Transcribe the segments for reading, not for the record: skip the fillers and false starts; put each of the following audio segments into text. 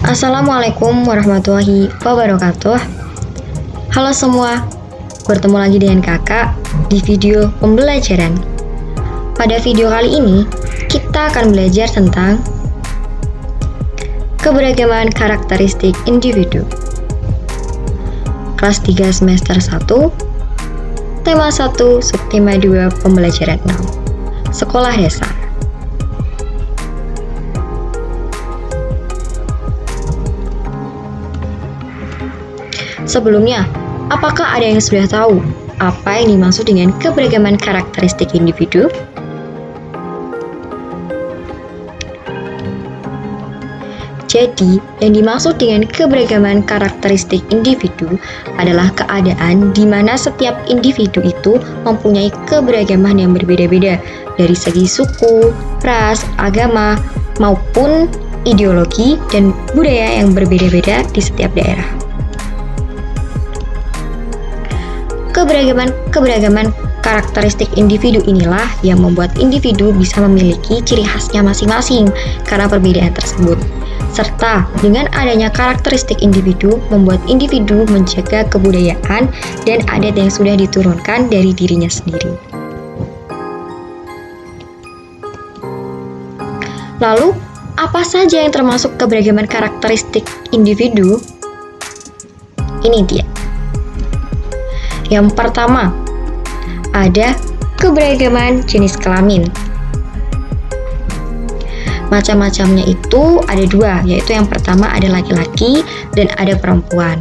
Assalamualaikum warahmatullahi wabarakatuh. Halo semua, bertemu lagi dengan kakak di video pembelajaran. Pada video kali ini, kita akan belajar tentang keberagaman karakteristik individu. Kelas 3 semester 1, tema 1, subtema 2, pembelajaran 6, sekolah dasar. Sebelumnya, apakah ada yang sudah tahu apa yang dimaksud dengan keberagaman karakteristik individu? Jadi, yang dimaksud dengan keberagaman karakteristik individu adalah keadaan di mana setiap individu itu mempunyai keberagaman yang berbeda-beda dari segi suku, ras, agama, maupun ideologi dan budaya yang berbeda-beda di setiap daerah. Keberagaman karakteristik individu inilah yang membuat individu bisa memiliki ciri khasnya masing-masing karena perbedaan tersebut. Serta dengan adanya karakteristik individu membuat individu menjaga kebudayaan dan adat yang sudah diturunkan dari dirinya sendiri. Lalu, apa saja yang termasuk keberagaman karakteristik individu? Ini dia. Yang pertama, ada keberagaman jenis kelamin. Macam-macamnya itu ada dua, yaitu yang pertama ada laki-laki dan ada perempuan.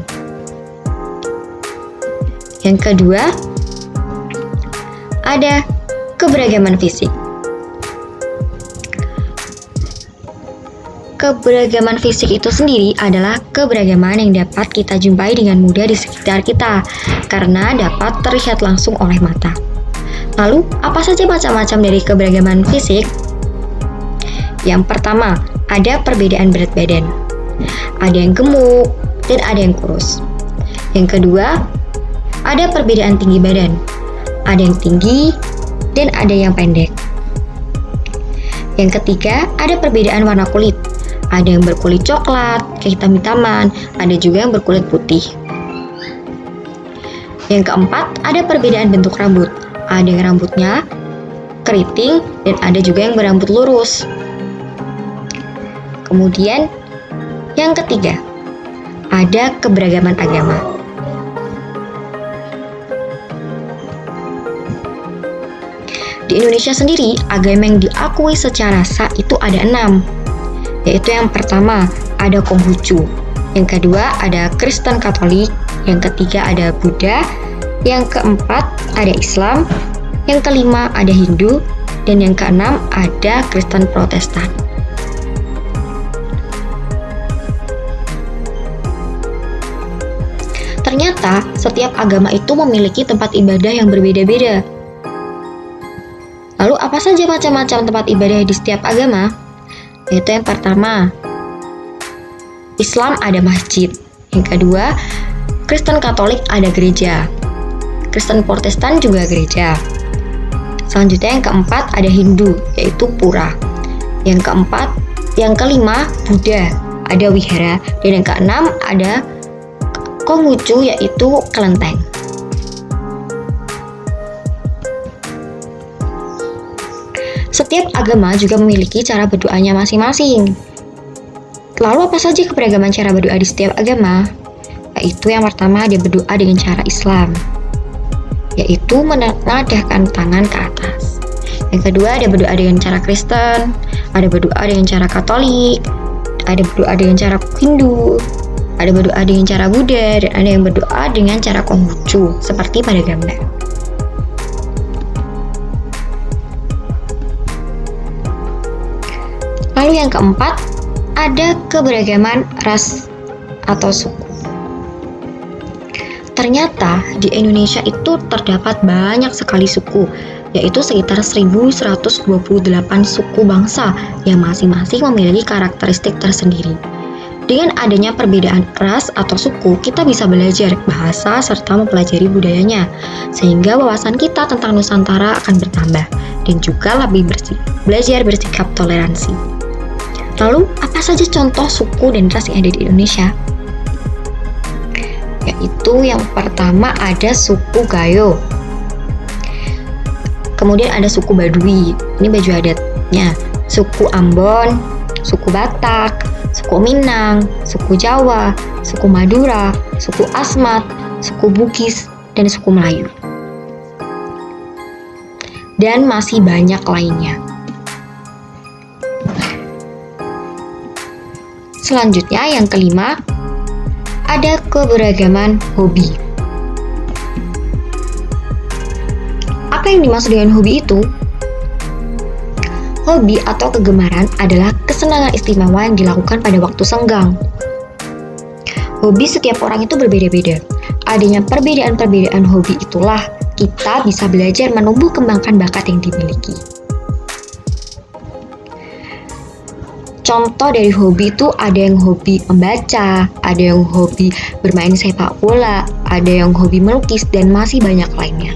Yang kedua, ada keberagaman fisik. Keberagaman fisik itu sendiri adalah keberagaman yang dapat kita jumpai dengan mudah di sekitar kita karena dapat terlihat langsung oleh mata. Lalu, apa saja macam-macam dari keberagaman fisik? Yang pertama, ada perbedaan berat badan. Ada yang gemuk dan ada yang kurus. Yang kedua, ada perbedaan tinggi badan. Ada yang tinggi dan ada yang pendek. Yang ketiga, ada perbedaan warna kulit. Ada yang berkulit coklat, kehitam-hitaman, ada juga yang berkulit putih. Yang keempat, ada perbedaan bentuk rambut. Ada yang rambutnya keriting dan ada juga yang berambut lurus. Kemudian, yang ketiga, ada keberagaman agama. Di Indonesia sendiri, agama yang diakui secara sah itu ada 6. Yaitu yang pertama ada Konghucu, yang kedua ada Kristen Katolik, yang ketiga ada Buddha, yang keempat ada Islam, yang kelima ada Hindu, dan yang keenam ada Kristen Protestan. Ternyata setiap agama itu memiliki tempat ibadah yang berbeda-beda. Lalu apa saja macam-macam tempat ibadah di setiap agama? Yaitu yang pertama, Islam ada masjid. Yang kedua, Kristen Katolik ada gereja. Kristen Protestan juga gereja. Selanjutnya yang keempat ada Hindu, yaitu pura. Yang kelima Buddha, ada wihara. Dan yang keenam ada Konghucu, yaitu kelenteng. Setiap agama juga memiliki cara berdoanya masing-masing. Lalu apa saja keberagaman cara berdoa di setiap agama? Yaitu yang pertama ada berdoa dengan cara Islam, yaitu menengadahkan tangan ke atas. Yang kedua ada berdoa dengan cara Kristen, ada berdoa dengan cara Katolik, ada berdoa dengan cara Hindu, ada berdoa dengan cara Buddha, dan ada yang berdoa dengan cara Konghucu, seperti pada gambar. Lalu yang keempat, ada keberagaman ras atau suku. Ternyata di Indonesia itu terdapat banyak sekali suku, yaitu sekitar 1128 suku bangsa yang masing-masing memiliki karakteristik tersendiri. Dengan adanya perbedaan ras atau suku, kita bisa belajar bahasa serta mempelajari budayanya, sehingga wawasan kita tentang Nusantara akan bertambah dan juga lebih belajar bersikap toleransi. Lalu, apa saja contoh suku dan ras yang ada di Indonesia? Yaitu yang pertama ada suku Gayo. Kemudian ada suku Baduy, ini baju adatnya. Suku Ambon, suku Batak, suku Minang, suku Jawa, suku Madura, suku Asmat, suku Bugis, dan suku Melayu. Dan masih banyak lainnya. Selanjutnya yang kelima, ada keberagaman hobi. Apa yang dimaksud dengan hobi itu? Hobi atau kegemaran adalah kesenangan istimewa yang dilakukan pada waktu senggang. Hobi setiap orang itu berbeda-beda. Adanya perbedaan-perbedaan hobi itulah kita bisa belajar menumbuh kembangkan bakat yang dimiliki. Contoh dari hobi itu ada yang hobi membaca, ada yang hobi bermain sepak bola, ada yang hobi melukis, dan masih banyak lainnya.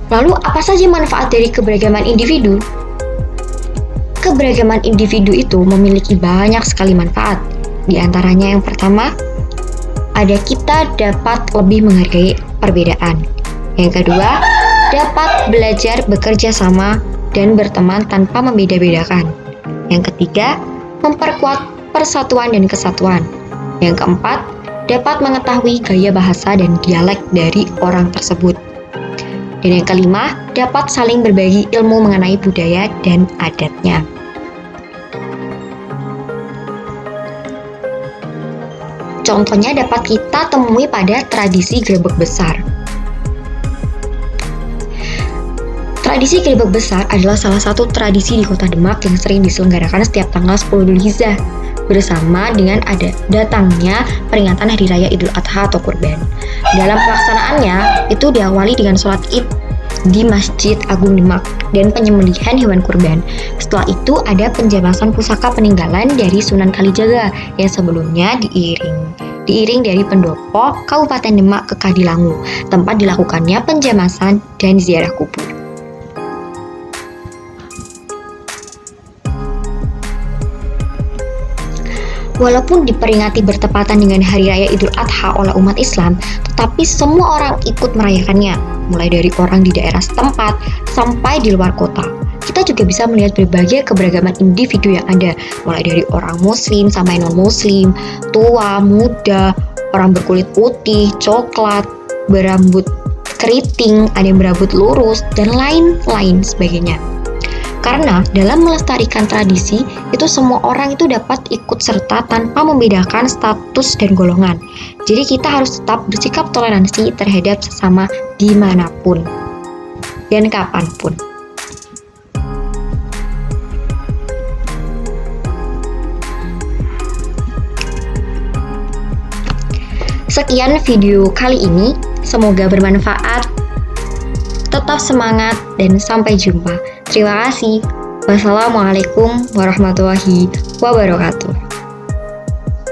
Lalu apa saja manfaat dari keberagaman individu? Keberagaman individu itu memiliki banyak sekali manfaat. Di antaranya yang pertama, ada kita dapat lebih menghargai perbedaan. Yang kedua, dapat belajar bekerja sama dan berteman tanpa membeda-bedakan. Yang ketiga, memperkuat persatuan dan kesatuan. Yang keempat, dapat mengetahui gaya bahasa dan dialek dari orang tersebut. Dan yang kelima, dapat saling berbagi ilmu mengenai budaya dan adatnya. Contohnya dapat kita temui pada tradisi grebek besar. Tradisi grebek besar adalah salah satu tradisi di Kota Demak yang sering diselenggarakan setiap tanggal 10 Dzulhijjah bersama dengan datangnya peringatan Hari Raya Idul Adha atau Kurban. Dalam pelaksanaannya, itu diawali dengan sholat Id di Masjid Agung Demak dan penyembelihan hewan kurban. Setelah itu ada penjamasan pusaka peninggalan dari Sunan Kalijaga yang sebelumnya diiring dari pendopo Kabupaten Demak ke Kadilangu, tempat dilakukannya penjamasan dan ziarah kubur. Walaupun diperingati bertepatan dengan Hari Raya Idul Adha oleh umat Islam, tetapi semua orang ikut merayakannya, mulai dari orang di daerah setempat sampai di luar kota. Kita juga bisa melihat berbagai keberagaman individu yang ada, mulai dari orang muslim sampai non-muslim, tua, muda, orang berkulit putih, coklat, berambut keriting, ada yang berambut lurus, dan lain-lain sebagainya. Karena dalam melestarikan tradisi, itu semua orang itu dapat ikut serta tanpa membedakan status dan golongan. Jadi kita harus tetap bersikap toleransi terhadap sesama dimanapun dan kapanpun. Sekian video kali ini, semoga bermanfaat. Tetap semangat dan sampai jumpa. Terima kasih. Wassalamualaikum warahmatullahi wabarakatuh.